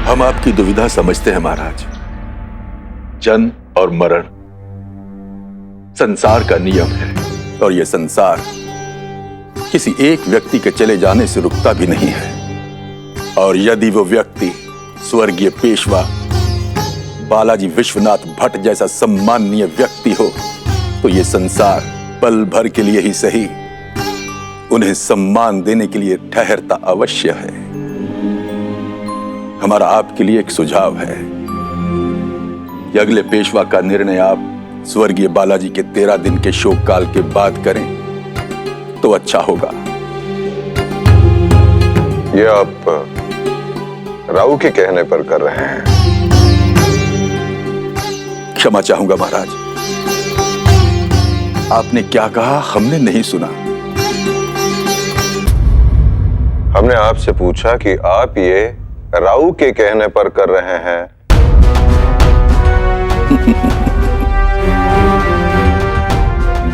हम आपकी दुविधा समझते हैं महाराज। जन्म और मरण संसार का नियम है और यह संसार किसी एक व्यक्ति के चले जाने से रुकता भी नहीं है। और यदि वो व्यक्ति स्वर्गीय पेशवा बालाजी विश्वनाथ भट्ट जैसा सम्माननीय व्यक्ति हो तो ये संसार पल भर के लिए ही सही उन्हें सम्मान देने के लिए ठहरता अवश्य है। हमारा आपके लिए एक सुझाव है कि अगले पेशवा का निर्णय आप स्वर्गीय बालाजी के 13 दिन के शोक काल के बाद करें तो अच्छा होगा। ये आप राव के कहने पर कर रहे हैं। क्षमा चाहूंगा महाराज, आपने क्या कहा हमने नहीं सुना। हमने आपसे पूछा कि आप ये राव के कहने पर कर रहे हैं।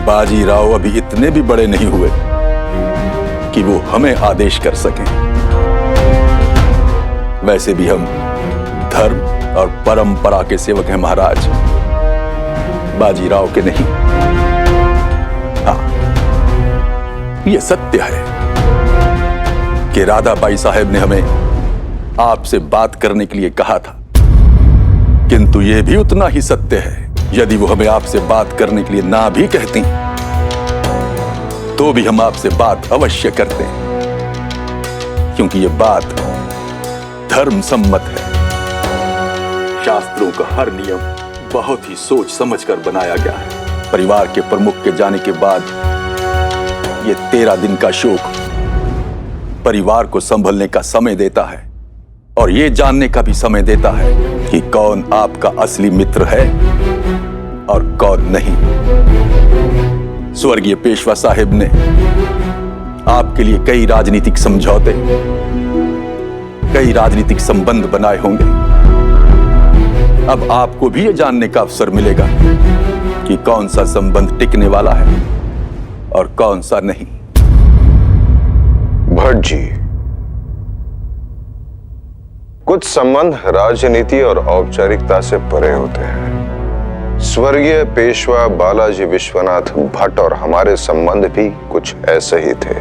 बाजी राव अभी इतने भी बड़े नहीं हुए कि वो हमें आदेश कर सकें। वैसे भी हम धर्म और परंपरा के सेवक हैं महाराज, बाजीराव के नहीं। हाँ, यह सत्य है कि राधाबाई साहब ने हमें आपसे बात करने के लिए कहा था, किंतु यह भी उतना ही सत्य है यदि वो हमें आपसे बात करने के लिए ना भी कहती तो भी हम आपसे बात अवश्य करते हैं, क्योंकि यह बात धर्म सम्मत है। शास्त्रों का हर नियम बहुत ही सोच समझकर बनाया गया है। परिवार के प्रमुख के जाने के बाद यह 13 दिन का शोक परिवार को संभलने का समय देता है और यह जानने का भी समय देता है कि कौन आपका असली मित्र है और कौन नहीं। स्वर्गीय पेशवा साहिब ने आपके लिए कई राजनीतिक समझौते, कई राजनीतिक संबंध बनाए होंगे। अब आपको भी यह जानने का अवसर मिलेगा कि कौन सा संबंध टिकने वाला है और कौन सा नहीं। भट्ट जी, कुछ संबंध राजनीति और औपचारिकता से परे होते हैं। स्वर्गीय पेशवा बालाजी विश्वनाथ भट्ट और हमारे संबंध भी कुछ ऐसे ही थे।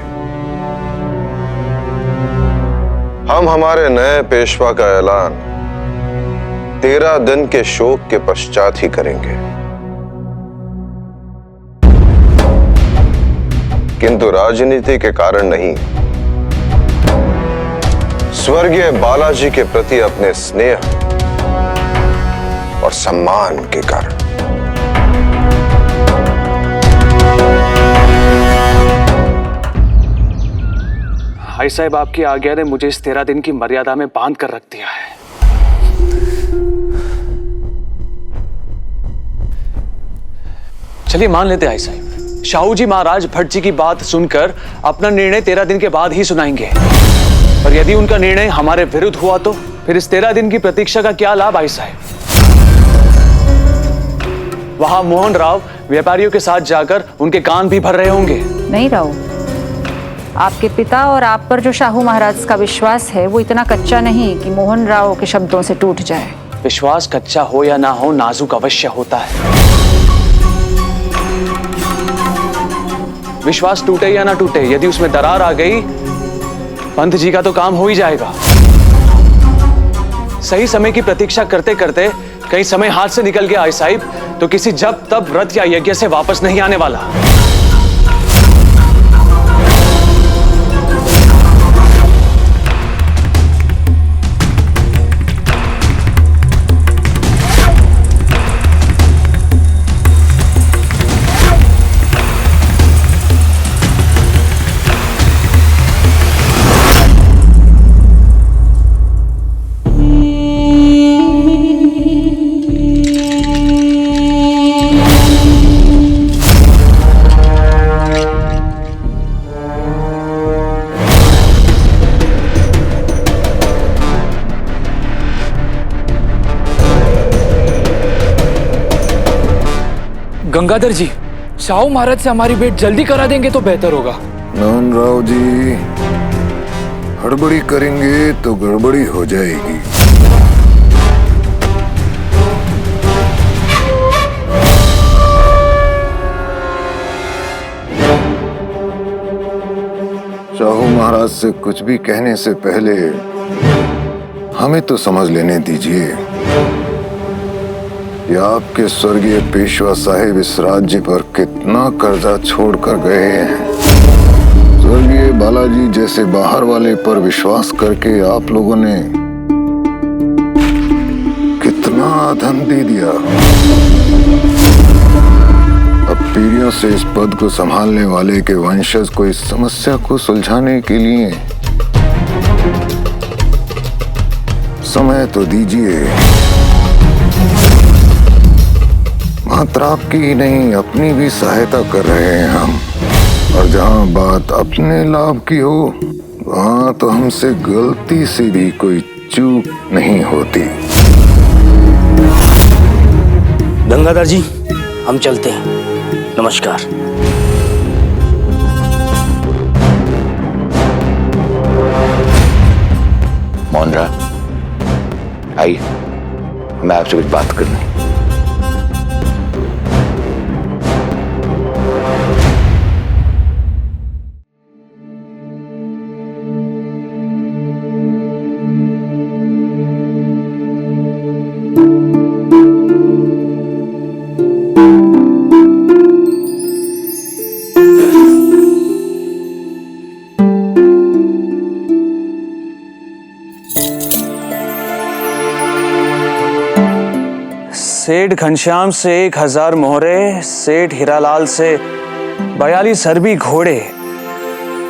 हम हमारे नए पेशवा का ऐलान 13 दिन के शोक के पश्चात ही करेंगे, किंतु राजनीति के कारण नहीं, स्वर्गीय बालाजी के प्रति अपने स्नेह और सम्मान के कारण। भाई साहब, आपकी आज्ञा ने मुझे इस 13 दिन की मर्यादा में बांध कर रख दिया है। चलिए मान लेते हैं साहब, शाहू जी महाराज भट्ट जी की बात सुनकर अपना निर्णय 13 दिन के बाद ही सुनाएंगे। और यदि उनका निर्णय हमारे विरुद्ध हुआ तो फिर इस 13 दिन की प्रतीक्षा का क्या लाभ आई साहब? वहां मोहन राव व्यापारियों के साथ जाकर उनके कान भी भर रहे होंगे। नहीं राव, आपके पिता और आप पर जो शाहू महाराज का विश्वास है वो इतना कच्चा नहीं कि मोहन राव के शब्दों से टूट जाए। विश्वास कच्चा हो या ना हो, नाजुक अवश्य होता है। विश्वास टूटे या ना टूटे, यदि उसमें दरार आ गई, पंत जी का तो काम हो ही जाएगा। सही समय की प्रतीक्षा करते करते कहीं समय हाथ से निकल गया आई साहिब तो किसी जब तब व्रत या यज्ञ से वापस नहीं आने वाला। गंगाधर जी, शाहू महाराज से हमारी भेंट जल्दी करा देंगे तो बेहतर होगा। नंद राव जी, हड़बड़ी करेंगे तो गड़बड़ी हो जाएगी। शाहू महाराज से कुछ भी कहने से पहले हमें तो समझ लेने दीजिए कि आपके स्वर्गीय पेशवा साहिब इस राज्य पर कितना कर्जा छोड़कर गए हैं। स्वर्गीय बालाजी जैसे बाहर वाले पर विश्वास करके आप लोगों ने कितना धन दे दिया। अब पीढ़ियों से इस पद को संभालने वाले के वंशज को इस समस्या को सुलझाने के लिए समय तो दीजिए। मात्र आपकी ही नहीं अपनी भी सहायता कर रहे हैं हम, और जहां बात अपने लाभ की हो वहां तो हमसे गलती से भी कोई चूक नहीं होती। गंगाधर जी, हम चलते हैं। नमस्कार। मोहनरा, आइए, हमें आपसे कुछ बात करनी है। सेठ घनश्याम से 1000 मोहरे, सेठ हीरालाल से 42 अरबी घोड़े,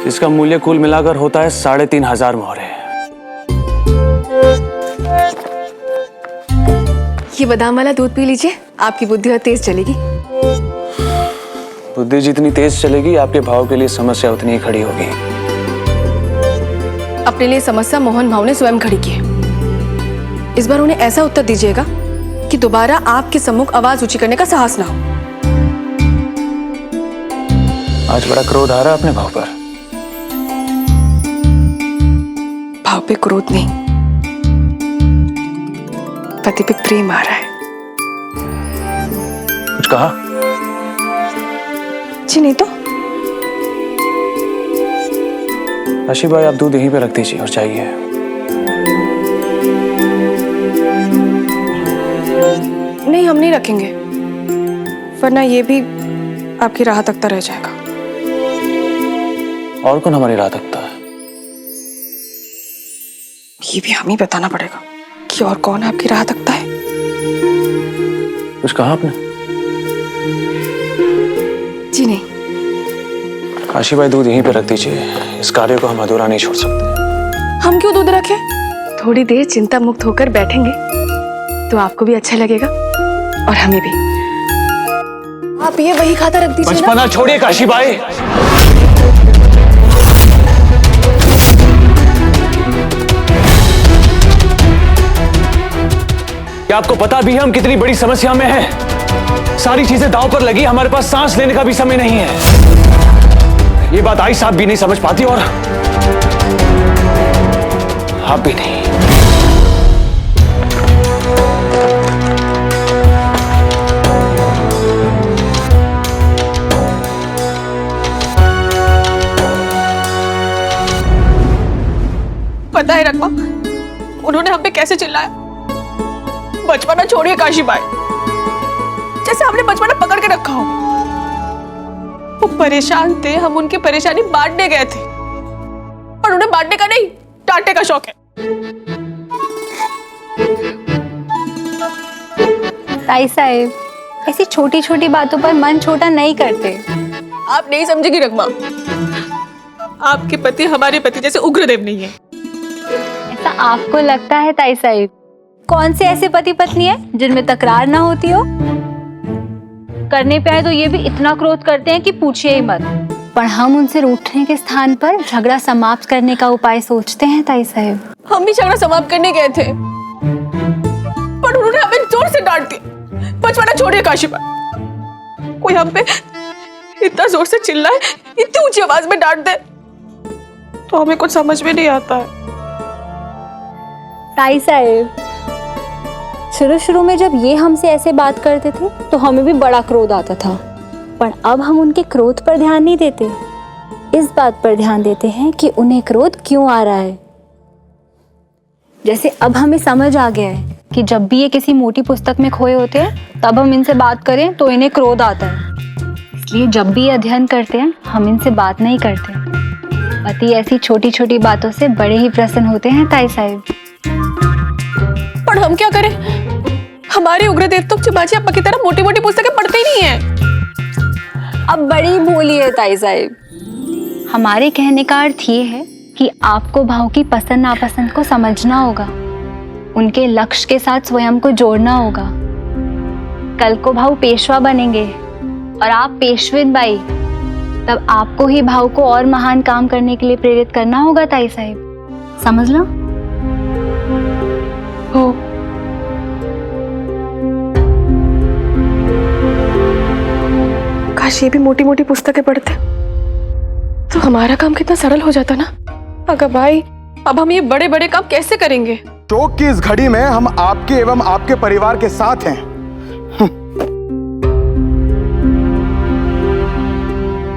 जिसका मूल्य कुल मिलाकर होता है 3500 मोहरे। ये बादाम वाला दूध पी लीजिए, आपकी बुद्धि और तेज चलेगी। बुद्धि जितनी तेज चलेगी आपके भाव के लिए समस्या उतनी ही खड़ी होगी। अपने लिए समस्या मोहन भाव ने स्वयं खड़ी की है। इस बार उन्हें ऐसा उत्तर दीजिएगा कि दोबारा आपके सम्मुख आवाज ऊंची करने का साहस ना हो। आज बड़ा क्रोध आ रहा है अपने भाव पर। भाव पे क्रोध नहीं, पति पे प्रेम आ रहा है। कुछ कहा? जी नहीं तो। आशी भाई, आप दूध यहीं पे रख दीजिए और चाहिए। नहीं, हम नहीं रखेंगे, वरना ये भी आपकी राह तकता रह जाएगा। और कौन हमारी राह तकता है? ये भी हम ही बताना पड़ेगा कि और कौन आपकी राह तकता है। कुछ कहा आपने? जी नहीं। काशी भाई, दूध यहीं पे रख दीजिए, इस कार्य को हम अधूरा नहीं छोड़ सकते। हम क्यों दूध रखें? थोड़ी देर चिंता मुक्त होकर बैठेंगे तो आपको भी अच्छा लगेगा और हमें भी। आप ये वही खाता रख दीजिए। बचपना छोड़िए काशी भाई। क्या आपको पता भी है हम कितनी बड़ी समस्या में हैं? सारी चीजें दांव पर लगी, हमारे पास सांस लेने का भी समय नहीं है। ये बात आई साहब भी नहीं समझ पाती और आप भी नहीं। पता है रकमा, उन्होंने हम पे कैसे चिल्लाया। बचपना छोड़िए काशी भाई, जैसे हमने बचपना पकड़ के रखा हो। वो परेशान थे, हम उनकी परेशानी बांटने गए थे, और उन्हें बांटने का नहीं, डांटने का शौक है। ताई साहिब, ऐसी छोटी छोटी बातों पर मन छोटा नहीं करते। आप नहीं समझेगी रकमा, आपके पति हमारे पति जैसे उग्रदेव नहीं है। ऐसा आपको लगता है ताई साहिब? कौन से ऐसे पति पत्नी है जिनमें तकरार ना होती हो? करने पे आए तो ये भी इतना क्रोध करते हैं कि पूछिए ही मत। पर हम उनसे रूठने के स्थान पर झगड़ा समाप्त करने का उपाय सोचते हैं ताई साहिब। हम भी झगड़ा समाप्त करने गए थे, पर उन्होंने हमें जोर से डांट दिया। बचपना छोड़िए काशी पर, कोई हम पे इतना जोर से चिल्लाए, इतनी ऊंची आवाज में डांट दे, तो हमें कुछ समझ में नहीं आता है। ताई साहब, शुरू शुरू में जब ये हमसे ऐसे बात करते थे तो हमें भी बड़ा क्रोध आता था, पर अब हम उनके क्रोध पर ध्यान नहीं देते, इस बात पर ध्यान देते हैं कि उन्हें क्रोध क्यों आ रहा है। जैसे अब हमें समझ आ गया है कि जब भी ये किसी मोटी पुस्तक में खोए होते हैं तब हम इनसे बात करें तो इन्हें क्रोध आता है, इसलिए जब भी ये अध्ययन करते हैं हम इनसे बात नहीं करते। पति ऐसी छोटी छोटी बातों से बड़े ही प्रसन्न होते हैं ताई साहब। पर हम क्या करें, हमारे उग्र देवता चिमाजी अप्पा की तरह मोटी मोटी पुस्तकें पढ़ते ही नहीं है। अब बड़ी भोली है ताई साहब। हमारे कहने का अर्थ ये है कि आपको भाव की पसंद नापसंद को समझना होगा, उनके लक्ष्य के साथ स्वयं को जोड़ना होगा। कल को भाव पेशवा बनेंगे और आप पेशविन बाई, तब आपको ही भाव को और महान काम करने के लिए प्रेरित करना होगा ताई साहब, समझ लो। हो काश ये भी मोटी मोटी पुस्तकें पढ़ते तो हमारा काम कितना सरल हो जाता ना। अगर भाई अब हम ये बड़े बड़े काम कैसे करेंगे? शोक की इस घड़ी में हम आपके एवं आपके परिवार के साथ हैं।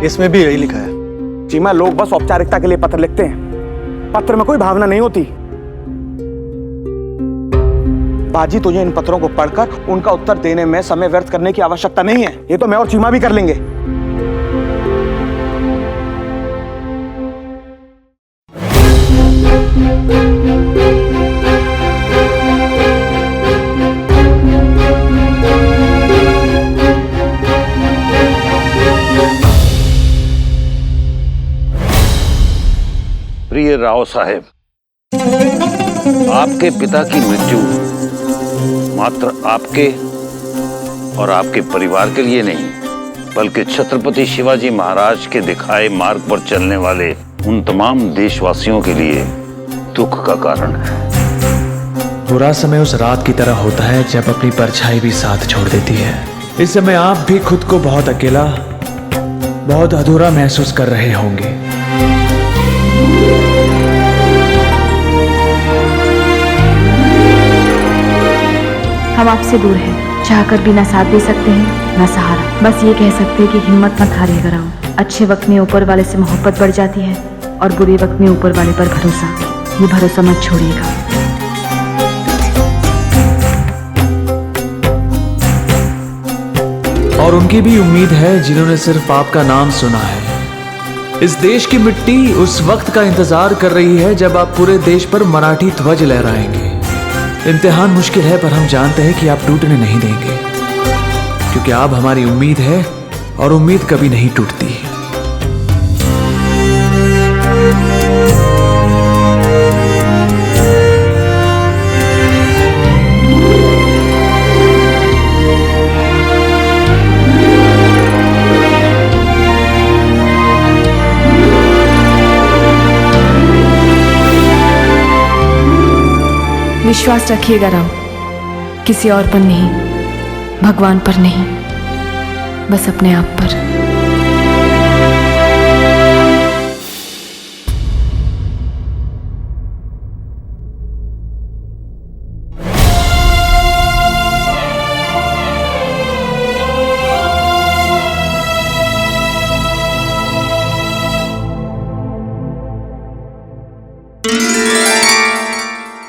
इसमें भी यही लिखा है। चीमा, लोग बस औपचारिकता के लिए पत्र लिखते हैं, पत्र में कोई भावना नहीं होती। बाजी, तुझे इन पत्रों को पढ़कर उनका उत्तर देने में समय व्यर्थ करने की आवश्यकता नहीं है, ये तो मैं और चीमा भी कर लेंगे। प्रिय राव साहेब, आपके पिता की मृत्यु मात्र आपके और आपके परिवार के लिए नहीं, बल्कि छत्रपति शिवाजी महाराज के दिखाए मार्ग पर चलने वाले उन तमाम देशवासियों के लिए दुख का कारण है। बुरा समय उस रात की तरह होता है जब अपनी परछाई भी साथ छोड़ देती है। इस समय आप भी खुद को बहुत अकेला, बहुत अधूरा महसूस कर रहे होंगे। हम आपसे दूर हैं, चाहकर भी ना साथ दे सकते हैं ना सहारा। बस ये कह सकते हैं कि हिम्मत मत हारिएगा राव। अच्छे वक्त में ऊपर वाले से मोहब्बत बढ़ जाती है और बुरे वक्त में ऊपर वाले पर भरोसा, ये भरोसा मत छोड़िएगा। और उनकी भी उम्मीद है जिन्होंने सिर्फ आपका नाम सुना है। इस देश की मिट्टी उस वक्त का इंतजार कर रही है जब आप पूरे देश पर मराठी ध्वज लहराएंगे। इम्तिहान मुश्किल है, पर हम जानते हैं कि आप टूटने नहीं देंगे, क्योंकि आप हमारी उम्मीद है और उम्मीद कभी नहीं टूटती। विश्वास रखिएगा राव, किसी और पर नहीं, भगवान पर नहीं, बस अपने आप पर।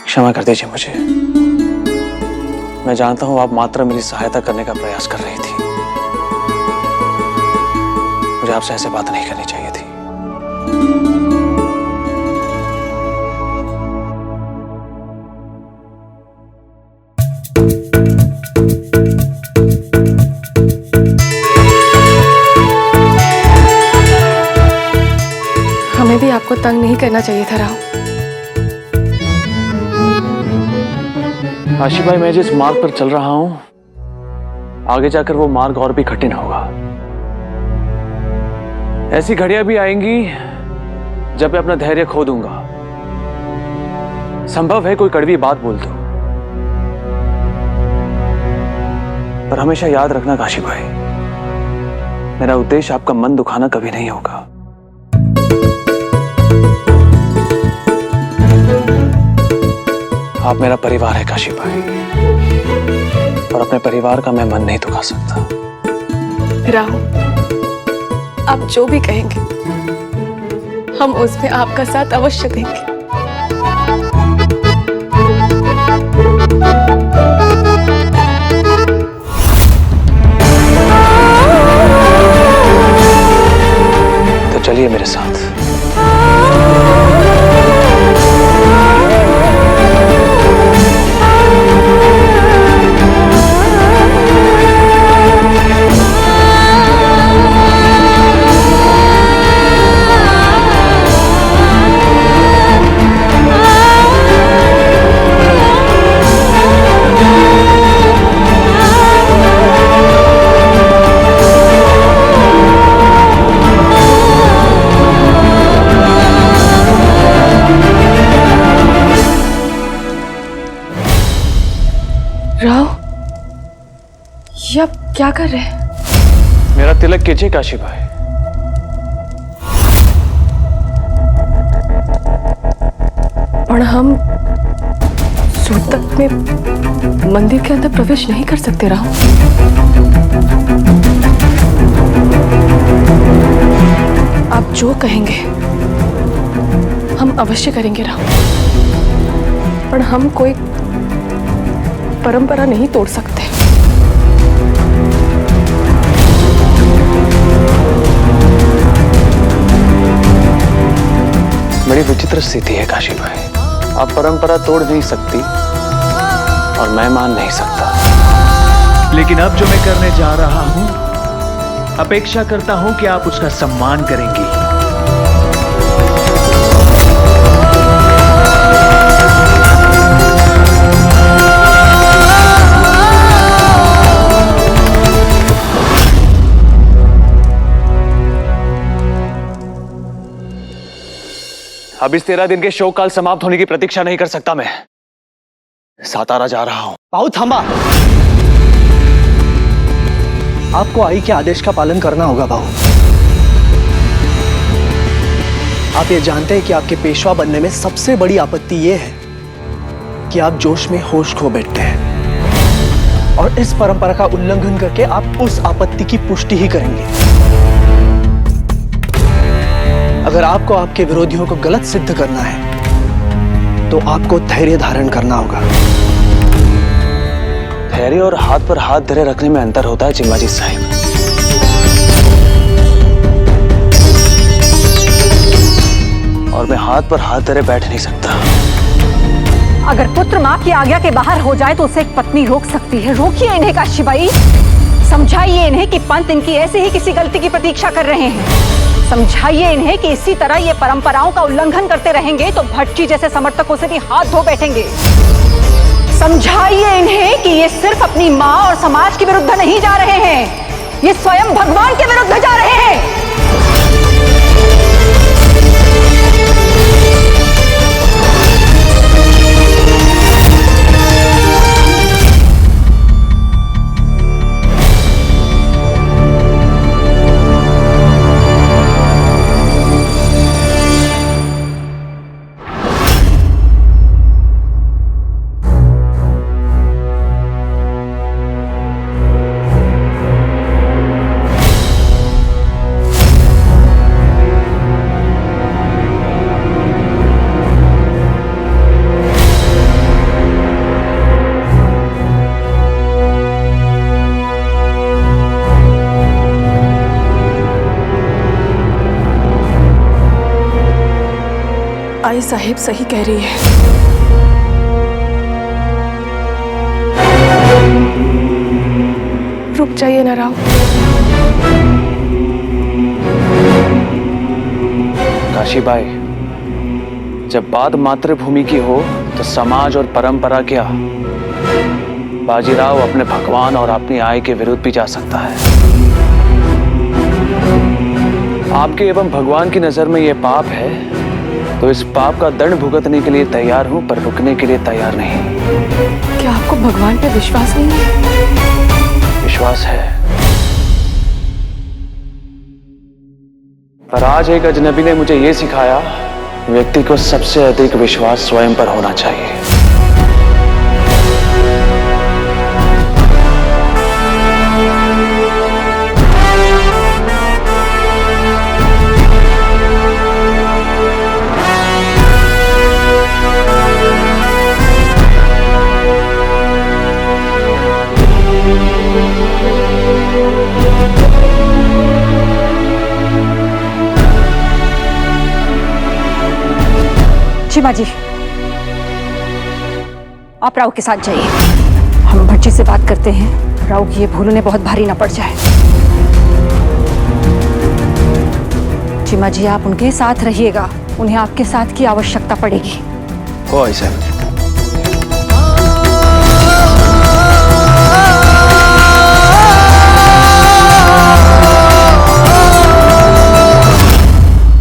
क्षमा कर दीजिए मुझे। मैं जानता हूं आप मात्र मेरी सहायता करने का प्रयास कर रही थी। मुझे आपसे ऐसे बात नहीं करनी चाहिए थी। हमें भी आपको तंग नहीं करना चाहिए था राव। काशी भाई, मैं जिस मार्ग पर चल रहा हूं, आगे जाकर वो मार्ग और भी कठिन होगा। ऐसी घड़ियां भी आएंगी जब मैं अपना धैर्य खो दूंगा। संभव है कोई कड़वी बात बोल दूं, पर हमेशा याद रखना काशी भाई, मेरा उद्देश्य आपका मन दुखाना कभी नहीं होगा। आप मेरा परिवार है काशी भाई, और अपने परिवार का मैं मन नहीं दुखा सकता। राहुल, आप जो भी कहेंगे हम उसमें आपका साथ अवश्य देंगे। तो चलिए मेरे साथ। राव, ये आप क्या कर रहे हैं? मेरा तिलक कीजिए काशी भाई। और हम सूतक में मंदिर के अंदर प्रवेश नहीं कर सकते राव। आप जो कहेंगे हम अवश्य करेंगे राव, पर हम कोई परंपरा नहीं तोड़ सकते। बड़ी विचित्र स्थिति है काशी भाई, आप परंपरा तोड़ नहीं सकती और मैं मान नहीं सकता। लेकिन अब जो मैं करने जा रहा हूं, अपेक्षा करता हूं कि आप उसका सम्मान करेंगी। अब इस 13 दिन के शोक काल समाप्त होने की प्रतीक्षा नहीं कर सकता मैं। सातारा जा रहा हूं। बाबू थांबा, आपको आई के आदेश का पालन करना होगा बाबू। आप ये जानते हैं कि आपके पेशवा बनने में सबसे बड़ी आपत्ति ये है कि आप जोश में होश खो बैठते हैं, और इस परंपरा का उल्लंघन करके आप उस आपत्ति की पुष्टि ही करेंगे। अगर आपको आपके विरोधियों को गलत सिद्ध करना है तो आपको धैर्य धारण करना होगा। धैर्य और हाथ पर हाथ धरे रखने में अंतर होता है चिम्माजी साहिब। और मैं हाथ पर हाथ धरे बैठ नहीं सकता। अगर पुत्र माँ की आज्ञा के बाहर हो जाए तो उसे एक पत्नी रोक सकती है। रोकिए इन्हें काशी बाई, समझाइए इन्हें कि पंत इनकी ऐसे ही किसी गलती की प्रतीक्षा कर रहे हैं। समझाइए इन्हें कि इसी तरह ये परंपराओं का उल्लंघन करते रहेंगे तो भट्टी जैसे समर्थकों से भी हाथ धो बैठेंगे। समझाइए इन्हें कि ये सिर्फ अपनी माँ और समाज के विरुद्ध नहीं जा रहे हैं, ये स्वयं भगवान के विरुद्ध जा रहे हैं। आई साहिब सही कह रही है। रुक जाइए ना राव। काशीबाई, जब बात मातृभूमि की हो तो समाज और परंपरा क्या, बाजीराव अपने भगवान और अपनी आय के विरुद्ध भी जा सकता है। आपके एवं भगवान की नजर में यह पाप है तो इस पाप का दंड भुगतने के लिए तैयार हूं, पर रुकने के लिए तैयार नहीं। क्या आपको भगवान पे विश्वास नहीं है? विश्वास है, पर आज एक अजनबी ने मुझे यह सिखाया, व्यक्ति को सबसे अधिक विश्वास स्वयं पर होना चाहिए। चिमा जी, आप राव के साथ जाइए। हम भट्टी से बात करते हैं, राव की ये भूल उन्हें बहुत भारी ना पड़ जाए। चिमा जी, आप उनके साथ रहिएगा, उन्हें आपके साथ की आवश्यकता पड़ेगी। हो आई साहब।